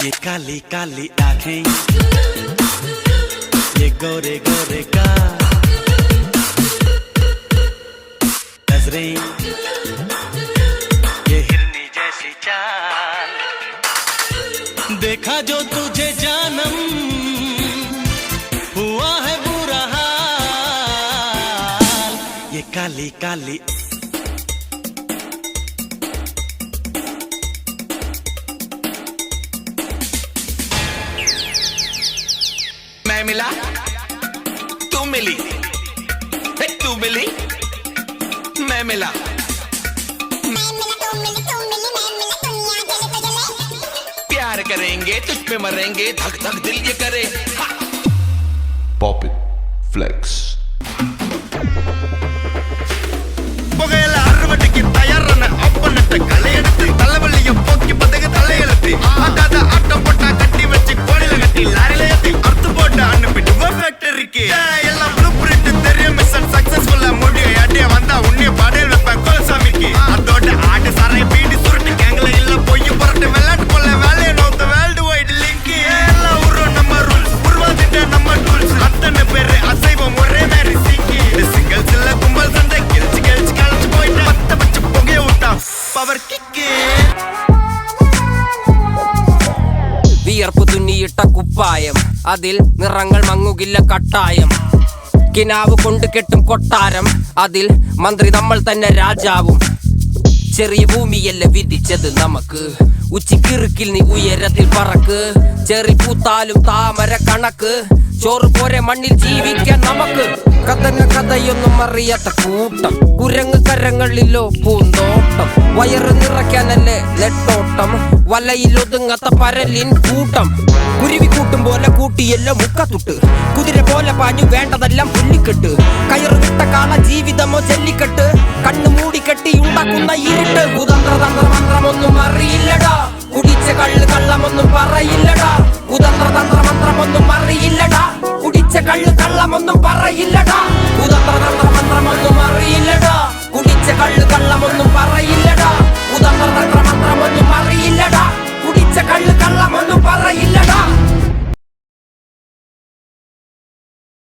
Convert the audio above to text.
ये काली काली आंखें, ये गोरे गोरे का नजरें, ये हिरनी जैसी चाल, देखा जो तुझे जानम हुआ है बुरा हाल। ये काली काली मैं मिला, तू मिली, तू मिली, मैं मिला। प्यार करेंगे तुझ पे मरेंगे, धक धक दिल ये करे। Pop it, flex. புகையில அறுவடைக்கு தயாரான அப்பனட்ட கலையெடுத்து தலைவலிய போக்கி பதக தலையெழுத்து ஆட்டாத ஆட்டம் போட்டா கட்டி வச்சு கோடியில கட்டி லாரில ஏத்தி அறுத்து போட்டு அனுப்பிட்டு ஃபேக்டரிக்கு எல்லாம் ப்ளூ பிரிண்ட் தெரியும் மிஷன் சக்சஸ்ஃபுல்லா முடியும் அடிய வந்தா உன்னைய பாடையில் வைப்பேன் கோலசாமிக்கு அதோட ஆட்டு சாரை பீடி சுருட்டு கேங்கல இல்ல பொய்ய புரட்டு விளையாட்டு போல வேலையை நோத்த வேர்ல்டு வைடு லிங்க் எல்லாம் உருவம் நம்ம ரூல்ஸ் உருவாதிட்ட நம்ம டூல்ஸ் அத்தனை பேரு அசைவம் ஒரே மாதிரி சீக்கி சிங்கிள்ஸ் இல்ல கும்பல் சண்டை கிழிச்சு கிழிச்சு கழிச்சு போயிட்டு பத்த பச்சை புகைய விட்டா பவர் கிக்கு വിയർപ്പ് തുന്നിയിട്ട കുപ്പായം, അതിൽ നിറങ്ങൾ മങ്ങുകില്ല കട്ടായം. കിനാവ് കൊണ്ട് കെട്ടും കൊട്ടാരം, അതിൽ മന്ത്രി നമ്മൾ തന്നെ രാജാവും. ചെറിയ ഭൂമിയല്ല വിധിച്ചത് നമുക്ക്, ഉച്ചിക്കിറുക്കിൽ നീ ഉയരത്തിൽ പറക്ക്. ചെറി പൂത്താലും താമര കണക്ക്, ചോറ് പോരെ മണ്ണിൽ ജീവിക്കാൻ നമുക്ക്. കഥന കഥയൊന്നും അറിയാത്ത കൂട്ടം, കുരങ്ങ് കരങ്ങളിലോ പൂന്തോട്ടം. വയറ് നിറയ്ക്കാനല്ലേ നെട്ടോട്ടം, വലയിൽ ഒതുങ്ങാത്ത പരലിൻ കൂട്ടം. കുരുവി കൂട്ടും പോലെ കൂട്ടിയെല്ലാം മുക്കത്തുട്ട്, കുതിര പോലെ പാഞ്ഞു വേണ്ടതെല്ലാം പുല്ലിക്കെട്ട്. കയറ് വിട്ട കാള ജീവിതമോ ജല്ലിക്കെട്ട്, കണ്ണു മൂടിക്കെട്ടി ഉണ്ടാക്കുന്ന ഇരുട്ട്. കുതന്ത്ര തന്ത്ര മന്ത്രമൊന്നും അറിയില്ലടാ, കുടിച്ച കള്ള് കള്ളമൊന്നും പറയില്ലടാ. കുതന്ത്ര തന്ത്ര മന്ത്രമൊന്നും അറിയില്ലടാ, കുടിച്ച കള്ള് കള്ളമൊന്നും പറയില്ലടാ. കുതന്ത്ര തന്ത്ര